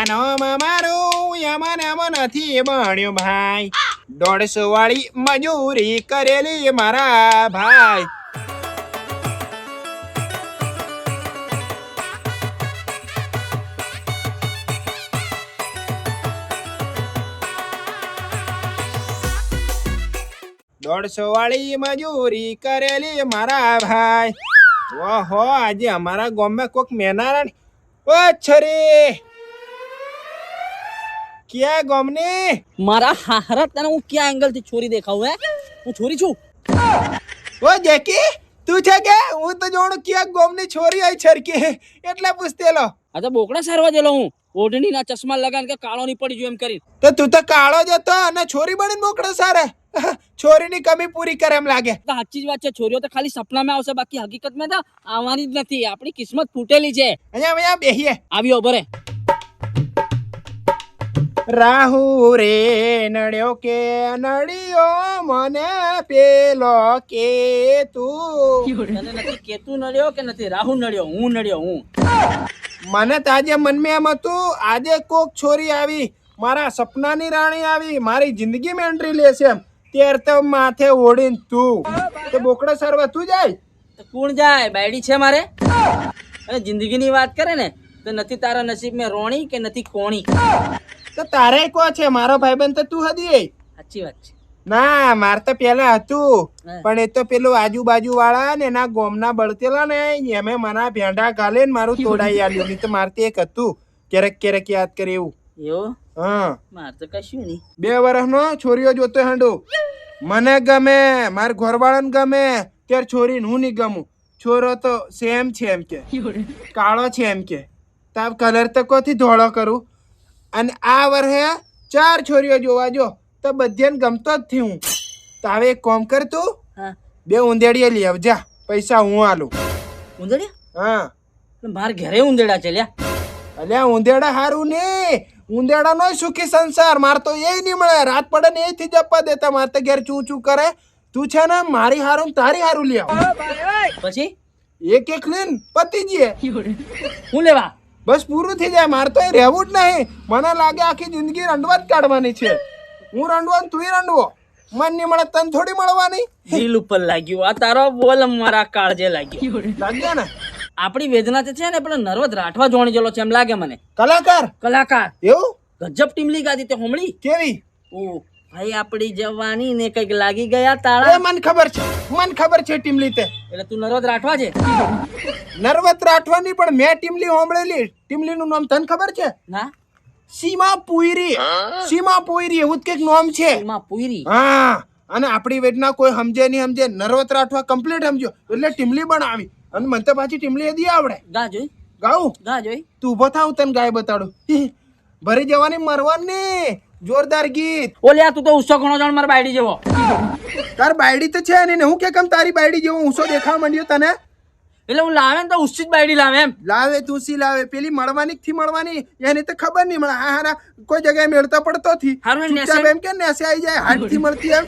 નામ મારું યમન નથી બન્યું ભાઈ 150 વાળી મજૂરી કરેલી મારા ભાઈ. દોઢસો વાળી મજૂરી કરેલી મારા ભાઈ. ઓહો આજે અમારા ગામમાં કોક મેનારા ઓ છરી ક્યાં ગામની મારા હારા તને હું ક્યાં એંગલ થી છોરી દેખાવું હે? હું છોરી છું. ઓ જેકી તું છે કે હું તો જોણું ક્યાં ગામની છોરી આઈ છરકી એટલે પૂછતેલો. આ તો બોકડા સારવા જેલો હું. ઓઢણી ના ચશ્મા લગાન કે કાળો ની પડી જો એમ કરી. તો તું તો કાળો જ હતો અને છોરી બનીને મોકળો સારે. છોરીની કમી પૂરી કરે એમ લાગે. તો સાચી જ વાત છે. છોરીઓ તો ખાલી સપનામાં આવશે, બાકી હકીકતમાં તો આવવાની જ નથી. આપણી કિસ્મત ફૂટેલી છે. અહીંયા બેહીએ. આવ્યો બરે. રાહુ રે નડ્યો કે નડિયો મને પેલો કે તું. તને નથી કેતું નડ્યો કે નથી રાહુ નડ્યો? હું નડ્યો હું. મને તાજે મનમાં એમ હતું આજે કોક છોરી આવી મારા સપનાની રાણી આવી મારી જિંદગીમાં એન્ટ્રી લેશે એમ. ત્યાર તો માથે ઓઢીને તું તો બોકડા સરવા તું જાય તો કોણ જાય? બાયડી છે મારે. અને જિંદગીની વાત કરે ને તો નથી તારા નસીબમાં રોણી કે નથી કોણી. તો તારે કો છે મારો ભાઈબંધ તો તું હતી. સાચી વાત છે. ના માર તો પેલા હતું પણ એ તો પેલું આજુબાજુ વાળા ને એના ગોમના બળતેલા ને એમે મના ભેંડા ગાલે ને મારું તોડાઈ આલ્યું. નહીં તો મારતે એક હતું ક્યારેક ક્યારેક યાદ કરે એવું. એવું? હા માર તો કશું નહીં. 2 વર્ષનો છોરીઓ જોતો હાંડો. મને ગમે માર ઘરવાળાને ગમે ત્યારે છોરીને હું નહીં ગમું. છોરો તો સેમ છે એમ કે કાળો છે એમ કે તાવ કલર તો કોથી ધોળો કરું. અને આ વર્ષે 4 છોરીઓ જોવા જો તો બધાને ગમતો જ થી હું. તો હવે એક કામ કર તું હા 2 ઉંદેડીએ લઈ આવજા પૈસા હું આલું. ઉંદડિયા? હા માર ઘરે ઉંદડા છે લ્યા. અલ્યા ઉંદેડા હારું ને ઉંદેડા નો સુખી સંસાર. માર તો એ નહીં મળે. રાત પડે ને એથી જપ્પા દેતા. માર તો ઘેર ચૂ ચૂ કરે. તું છે ને મારી હારું તારી હારું લઈ આવ. પછી એક એક લઈને પતી જઈએ. હું લેવા? બસ પૂરું થઈ જાય. મારે તો એ રહેવું જ નહીં. મને લાગે આખી જિંદગી રંડવા જ કાઢવાની છે. હું રંડવો ને તું રંડવો. મન નહીં મળે તને થોડી મળવાની. દિલ ઉપર લાગ્યું આ તારો બોલ. મારા કાળજે લાગ્યો. લાગ્યા ને આપણી વેદના તો છે ને પેલો નર્વદ રાઠવા જોણી જેલો છે એમ લાગે મને. કલાકાર કલાકાર એવું ગજબ ટીમલી ગાદી તે હોમળી. કેવી? ઓ ભાઈ આપણી જવાની ને કઈક લાગી ગયા તાળા. એ મને ખબર છે ટીમલી તે. એટલે તું નર્વદ રાઠવા છે? નર્વત રાઠવાની પણ મેં ટીમલી હોંભળેલી. ટીમલી નું નામ તને ખબર છે? ના. સીમા પુઈરી એવું જ કઈક નામ છે. એમાં પૂરી. હા અને આપણી વેદના કોઈ સમજે નહીં સમજે. નર્વત રાઠવા કમ્પ્લીટ સમજો એટલે ટીમલી બનાવી. અને મને તો પાછી ટીમલી દી આવડે. ગા જોઈ ગાઉં ગા જોઈ. તું ઉભો થાવ તને ગાય બતાડું. ભરી જવાની મરવાની જોરદાર ગીત. ઓલ્યા તું તો ઉસ્સો ઘણો જાણ મારા બાયડી જેવો. તાર બાયડી તો છે ને હું કે કેમ તારી બાયડી જેવો ઊંસો દેખાવા માંડ્યો તને? એટલે હું લાવે ને તો ઉસ્સી જ બાયડી લાવે એમ. લાવે તું સી લાવે પેલી મળવાની થી મળવાની એને તો ખબર નહીં મળે. હારા કોઈ જગ્યાએ મેળતા પડતો થી હારું ને ચૂપચાપ એમ કે નેસે આવી જાય હાથ થી મળતી એમ.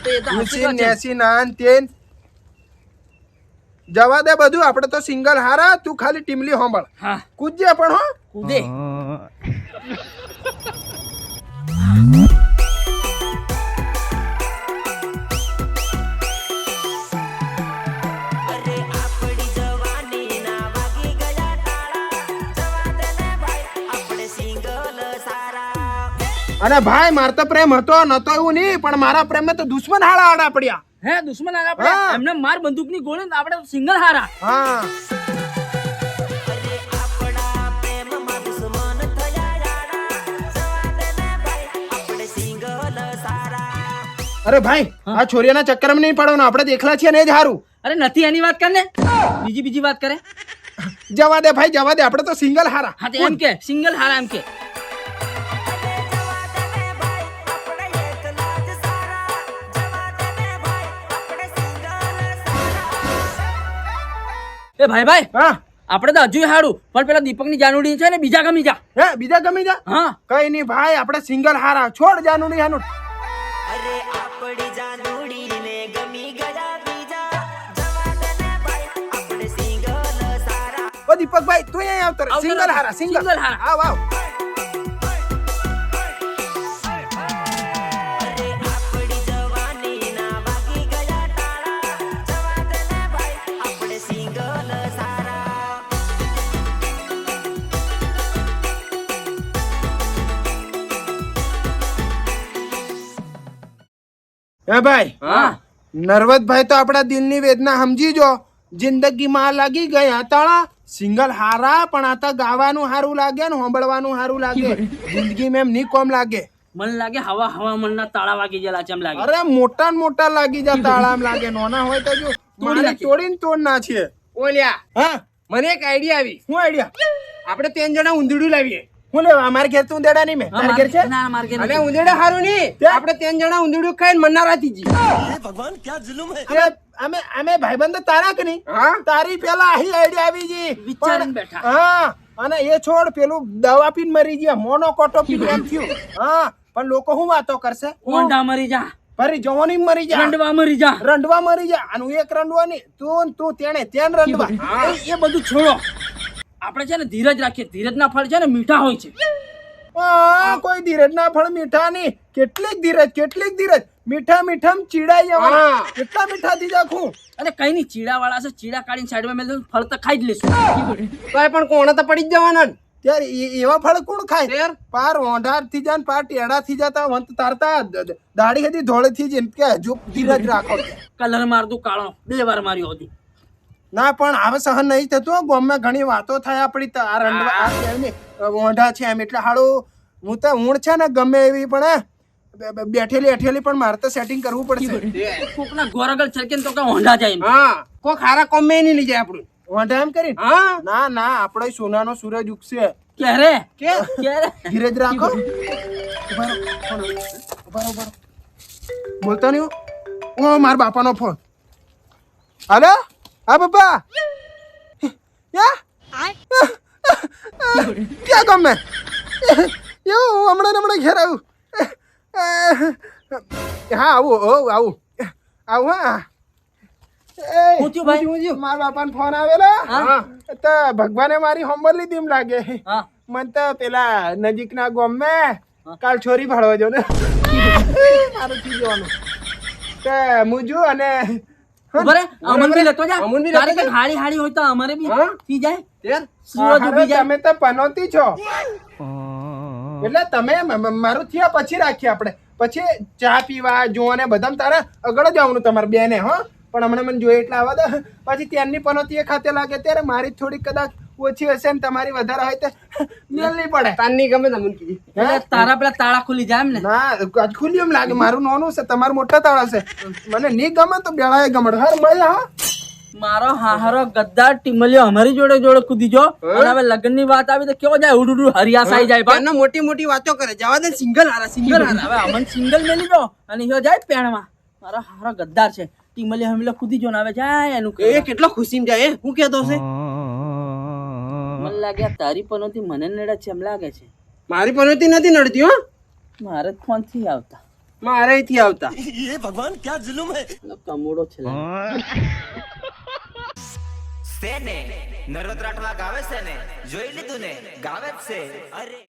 તો એ તો સાચી વાત છે. નેસી નાન તેન જવા દે બધું. આપણે તો સિંગલ હારા. તું ખાલી ટીમલી હોંભળ. હા કૂદજે પણ હો કૂદે. અને ભાઈ માર તો પ્રેમ હતો નતો એવું નહીં પણ મારા પ્રેમે તો દુશ્મન હાડા આડા પડ્યા. હે દુશ્મન આગા પડ્યા? એમને માર બંદૂકની ગોળી ને આપણે સિંગલ હારા. હા અરે ભાઈ આ છોરીના ચક્કરમાં નહીં પડવાનું. આપણે દેખલા છીએ ને એ જ હારું. અરે નથી એની વાત કર ને. બીજી વાત કરે. જવા દે ભાઈ જવા દે. આપણે તો સિંગલ હારા. હા તો એમ કે સિંગલ હારા એમ કે. એ ભાઈ હા આપણે તો હજુ હારું પણ પેલા દીપકની જાનુડી છે ને બીજા ગમી જા. હે બીજા ગમી જા. હા કઈ નહીં ભાઈ આપણે સિંગલ હારા. છોડ જાનું નહીં હાનું. અરે આપડી જાનુડી ને ગમી ગયા બીજા જવા દે ને ભાઈ આપણે સિંગલ સારા. ઓ દીપકભાઈ તું અહીંયા આવતો સિંગલ હારા. સિંગલ હારા. આવ આવ. હે ભાઈ હા નરવતભાઈ તો આપણા દિલની વેદના સમજી જો. જિંદગીમાં લાગી ગયા તાળા, સિંગલ હારા પણ આ તો ગાવાનું હારું લાગે ને સાંભળવાનું હારું લાગે. જિંદગીમાં એમ નહીં કોમ લાગે. મન લાગે હવામાનના તાળા વાગી ગયેલા છે એમ લાગે. અરે મોટા ને મોટા લાગી જા તાળા એમ લાગે. નાના હોય તો જો મારે તોડીને તોડ ના છે. ઓલ્યા હા મને એક આઈડિયા આવી. શું આઈડિયા? આપણે 3 જણા ઊંધડું લાવીએ. હું લેવા અમારે ઘેર તું દેડા નહીં મેં તારે ઘેર છે? ના માર ઘેર અને નથી. ઊંધડા હારું નહીં, ત્યાં? આપણે 3 જણા ઊંધડું ખાઈને મન્નારા થઈ જઈએ. અરે અમે ભાઈબંધ તારા કે નહીં? હા તારી પેલા આહી આઈડિયા આવી જી. વિચારીને બેઠા. હા અને એ છોડ પેલું દવા પીને મરી ગયા, મોનો કોટો પીને એમ થયું. હા પણ લોકો શું વાતો કરશે? ઓંડા મરી જા, ફરી જવાની મરી જા, રંડવા મરી જા. રંડવા મરી જા. આનું એક રંડવા નહીં, તું તેણે તેન રંડવા. એ બધું છોડો. આપણે છે ને ધીરજ રાખીએ. ધીરજના ફળ છે ને મીઠા હોય છે. કોઈ ધીરજ ના ફળ મીઠા નહીં. કેટલીક ધીરજ મીઠા મીઠામાં ચીડાઈ જવાના. હા. કેટલા મીઠા થઈ જાખું. અરે કઈ નહીં, ચીડા વાળા છે, ચીડા કાઢીને સાઈડમાં મેલ દો, ફળ તો ખાઈ જ લેશું. તો પણ કોણે તો પડી જ જવાના ને. ત્યારે એવા ફળ કોણ ખાય? તેર પાર ઓંઢાર થી જાય પાર ટેડા થી જતા વંત તારતા દાઢી હતી ધોળે થી જ કે હજુ ધીરજ રાખો. કલર માર દઉં કાળો, 2 વાર માર્યો હતી. ના પણ હવે સહન નહીં થતું. ગામમાં ઘણી વાતો થાય આપણી તો આ રંડવા આ શહેરની ઓંઢા છે એમ એટલે હાડું હું તો ઊંડ છે ને ગમે એવી પણ બેઠેલી અઠેલી પણ મારે તો સેટિંગ કરવું પડશે. કોકના ઘોર આગળ છલકે તો કે ઓંડા જાય એમ. હા કોઈ ખારા કોમે નહીં લઈ જાય આપણું. ઓંઢા એમ કરી હા ના આપણો સોનાનો સૂરજ ઉગશે. ક્યારે કે ક્યારે? ધીરજ રાખો. ઉભા રહો. બોલતા નહીં હો. ઓ મારા બાપાનો ફોન. હાલો હા બાપા ક્યાં કામ મેં એવું હમણાં ઘેર આવ્યું. હા આવું હા. શું થયું ભાઈ? મારા બાપાનો ફોન આવેલો. હા. તો ભગવાને મારી હોમવર્ક લીધી એમ લાગે. હા મન તો પેલા નજીકના ગામમાં કાલ છોરી ભાડવા જો ને મારું થઈ જવાનું. તો મુજુ અને ઉભા રે, અમન બી લેતો જા. અમન બી તારે લેતો કંઈક હાડી હાડી હોય તો અમારે બી હા? થઈ જાય. તેર સૂરજ ઉભી જાય. તમે તો પનોતી છો એટલે તમે મારું થયા પછી રાખીએ આપણે. પછી ચા પીવા જો ને બધા તારે આગળ જવાનું તમારે બેને. હો પણ હમણાં મને જોઈએ એટલે આવવા દો. પછી ત્યાંની પનોતી એ ખાતે લાગે ત્યારે મારી થોડી કદાચ ઓછી હશે ને તમારી વધારે હોય તો મેલ નહીં પડે. તાનની ગમે તમને કીધી. એટલે તારા પેલા તાળા ખુલી જાય એમ ને. ના આજ ખુલ્લી એમ લાગે. મારું નાનું છે, તમારું મોટા તાળા છે. મને નહીં ગમે તો બેળાએ ગમડ. હર મળ્યા હા. મારો હાહારો ગદ્દાર ટીમલિયો અમારી જોડે કૂદી જો. અને હવે લગ્નની વાત આવી તો કેવો જાય, ઉડુડુ હરિયાસ આવી જાય. પણ એનો મોટી વાતો કરે. જવા દે સિંગલ હારા. હવે અમન સિંગલ મેલી દો અને ઈયો જાય પેણમાં. મારો હારો ગદ્દાર છે. ટીમલિયો હમીલો કૂદી જો ને હવે જાય એનું એ કેટલો ખુશીમાં જાય. હું કહેતો છે મને લાગે આ તારી પનોતી મને નડે છે એમ લાગે છે. મારી પનોતી નથી નડતી હો. મારે ફોન થી આવતા મારે અહીંથી આવતા. કમોડો છે લે. સેને નરોત્રાટવા ગાવે છે ને, જોઈ લીધું ને, ગાવે જ છે. અરે